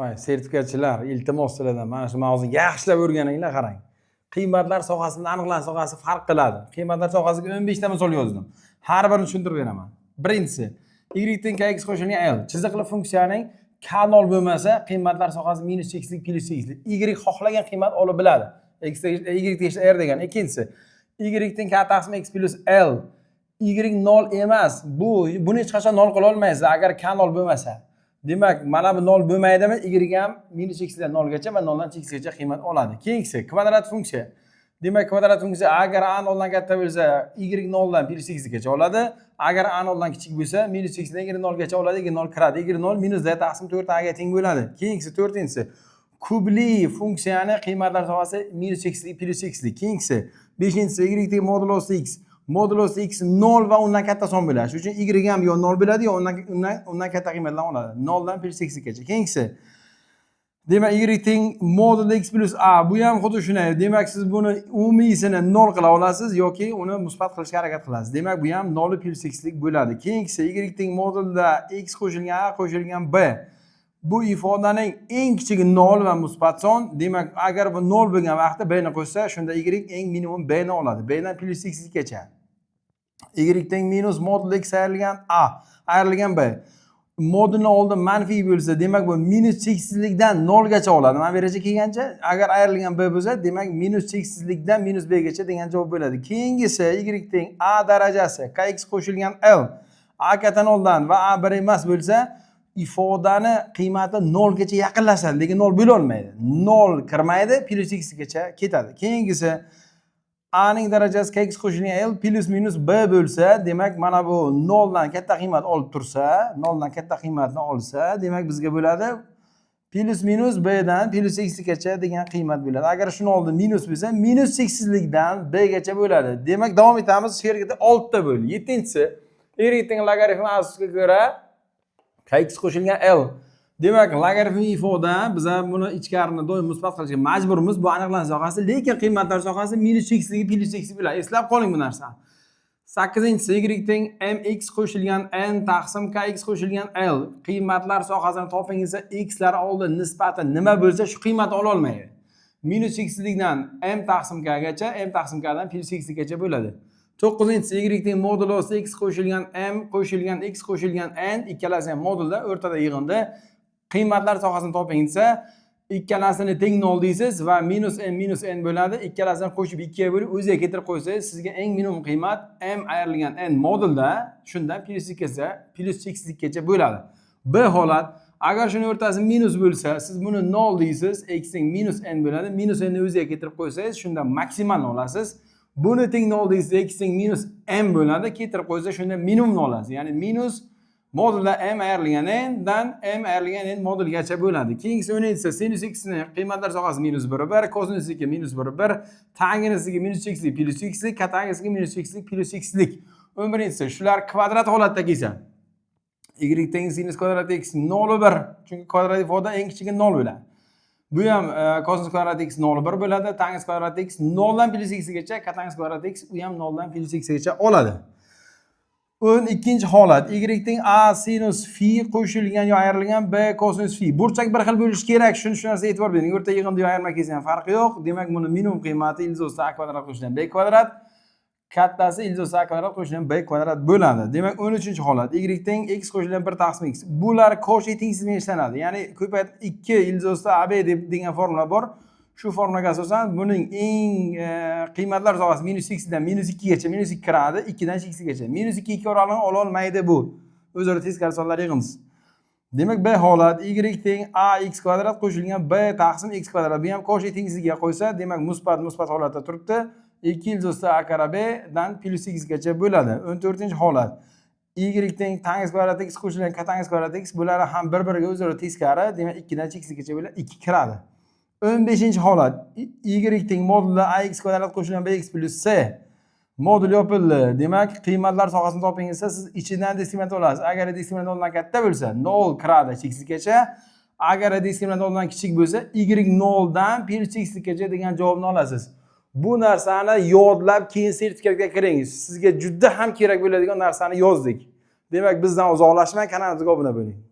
Voy, sertifikatchilar, iltimos sizlardan mana shu mavzuni yaxshilab o'rganinglar, qarang. Qiymatlar sohasida aniqlanish sohasi farq qiladi. Qiymatlar sohasiga 15 ta misol yozdim. Har birini tushuntirib beraman. Birinchisi, y teng kx qo'shilgan l. Chiziqli funksiyaning k0 bo'lmasa, qiymatlar sohasi minus cheksizlik, plus cheksizlik. Y xohlagan qiymat olib biladi. X y tegishli r degan. Ikkinchisi, y teng k taqsim x plus l. Y 0 emas. Buni hech qachon 0 qila olmaysiz agar k0 bo'lmasa. Demak, mana bu 0 bo'lmaydimi? Y ham minus cheksizdan 0 gacha va 0 dan cheksizgacha qiymat oladi. Keyingisi kvadrat funksiya. Demak, kvadrat funksiya agar a 0 dan katta bo'lsa, y 0 dan plus cheksizgacha oladi. Agar a 0 dan kichik bo'lsa, minus cheksizdan y 0 gacha oladi. Y 0 kiradi. Y 0 minus d taqsim 4 a ga teng bo'ladi. Keyingisi to'rtinchisi. Kubli funksiyani qiymatlar sohasi minus cheksizlik, plus cheksizlik. Keyingisi beshinchisi y teng modulos x. Modulos x 0 va undan katta son bo'ladi. Shuning uchun y ham yo 0 bo'ladi yo undan katta qiymatdan oladi. 0 dan plus cheksizgacha. Keyingisi demak y teng modul x plus a. Bu ham xuddi shunday. Demak, siz buni umumiysini 0 qila olasiz yoki uni musbat qilishga harakat qilasiz. Demak, bu ham 0 plus cheksizlik bo'ladi. Keyingisi y teng modulda x qo'shilgan a qo'shilgan b. Bu ifodaning eng kichigi 0 va musbat son. Demak, agar bu 0 bo'lgan vaqtda b ni qo'shsa, shunda y eng minimum b ni oladi. B dan plus cheksizgacha. Y teng minus modul x ayrilgan a ayrilgan b. Modulni oldin manfiy bo'lsa, demak bu minus cheksizlikdan 0 gacha oladi. Mana bu yerga kelgancha, agar ayrilgan b bo'lsa, demak minus cheksizlikdan minus b gacha degan javob bo'ladi. Keyingisi y teng a darajasi kx qo'shilgan l. A katta 0 dan va a 1 emas bo'lsa, ifodani qiymati 0 gacha yaqinlashadi, lekin 0 bo'la olmaydi. 0 kirmaydi, plus cheksizgacha ketadi. Keyingisi a ning darajasi kx qo'shilgan l plus minus b bo'lsa, demak mana bu 0 dan katta qiymat olib tursa, 0 dan katta qiymatni olsa, demak bizga bo'ladi plus minus b dan plus cheksizgacha degan qiymat bo'ladi. Agar shuni oldin minus bo'lsa, minus cheksizlikdan b gacha bo'ladi. Demak, davom etamiz. Shu yerga 6 ta bo'ldi. 7-si y teng logaritm asosiga ko'ra kx qo'shilgan l. Demak, logaritm ifoda biz buni ichkarini doim musbat qilishga majburmiz. Bu aniqlanish sohasi, lekin qiymatlar sohasi minus cheksizligi, plus cheksizligi bilan eslab qoling bu narsani. 8-si y teng mx qo'shilgan n taqsim kx qo'shilgan l. Qiymatlar sohasini topingizsa, x lar oldin nisbati nima bo'lsa, shu qiymatni ola olmaydi. Minus cheksizlikdan m taqsim k gacha, m taqsim k dan plus cheksizgacha bo'ladi. 9-si y teng modulos x qo'shilgan m qo'shilgan x qo'shilgan n, ikkalasi ham modulda o'rtada yig'indi. Qiymatlar sohasini toping desa, ikkalasini teng 0 deysiz va minus n bo'ladi. Ikkalasini qo'shib 2 ga bo'lib o'ziga keltirib qo'ysangiz, sizga eng minimum qiymat m ayrilgan n modulda, shundan plus cheksizlikgacha bo'ladi. B holat, agar shuni o'rtasi minus bo'lsa, siz buni 0 deysiz, x teng minus n bo'ladi. Minus n ni o'ziga keltirib qo'ysangiz, shunda maksimalni olasiz. Buni teng 0 deysiz, x teng minus m bo'ladi. Keltirib qo'ysa, shunda minimumni olasiz. Ya'ni minus modulda m ayrilgan n dan m ayrilgan n modulgacha bo'ladi. Keyingisi 10-si sinus x ni qiymatlar sohasi minus 1/1, kosinus x minus 1/1, tangensiga minus cheksizlik, plus cheksizlik, katangesiga minus cheksizlik, plus cheksizlik. 11-si shular kvadrat holatda kelsa, y teng sinus kvadrat x 0/1, chunki kvadrat ifoda eng kichigi 0 bo'ladi. Bu ham kosinus kvadrat x 0/1 bo'ladi, tangens kvadrat x 0 dan plus xgacha, katangens kvadrat x u ham 0 dan plus xgacha oladi. 12-chi holat y teng a sinus phi qo'shilgan yo ayrilgan b kosinus phi. Burchak bir xil bo'lishi kerak. Shu narsaga e'tibor bering. O'rta yig'inda yo ayirma kelsa ham farqi yo'q. Demak, buni minimum qiymati ildiz a kvadrat qo'shilgan b kvadrat, kattasi ildiz a kvadrat qo'shilgan b kvadrat bo'ladi. Demak, 13-chi holat y teng x qo'shilgan 1 taqsim x. Bular qo'shib tengsiz hisoblanadi. Ya'ni ko'payt 2 ildiz ab degan formula bor. Shu formulaga asosan buning eng qiymatlar sohasi minus x dan minus 2 gacha, minus 2 kiradi, 2 dan x gacha. Minus 2 oraliqni ola olmaydi bu. O'zaro teskari sonlar yig'imiz. Demak, b holat y teng ax kvadrat qo'shilgan b taqsim x kvadrat. Bu ham qo'shib tengsizga qo'ysa, demak musbat holatda turibdi. 2 ildiz a kara b dan plus x gacha bo'ladi. 14-chi holat y teng tangens kvadrat x qo'shilgan katangens kvadrat x, bular ham bir-biriga o'zaro teskari, demak 2 dan x gacha bo'ladi, 2 kiradi. 15-chi holat y teng modulda ax kvadrat qo'shilgan bx plus c. Modul yopildi. Demak, qiymatlar sohasini topingizsa, siz ichidan diskriminant olasiz. Agar diskriminant oldan katta bo'lsa, 0 kiradi cheksizgacha. Agar diskriminant oldan kichik bo'lsa, y 0 dan plus cheksizgacha degan javobni olasiz. Bu narsani yodlab, keyin sertifikatga kiring. Sizga juda ham kerak bo'ladigan narsani yozdik. Demak, bizdan uzoqlashmang, kanalimizga obuna bo'ling.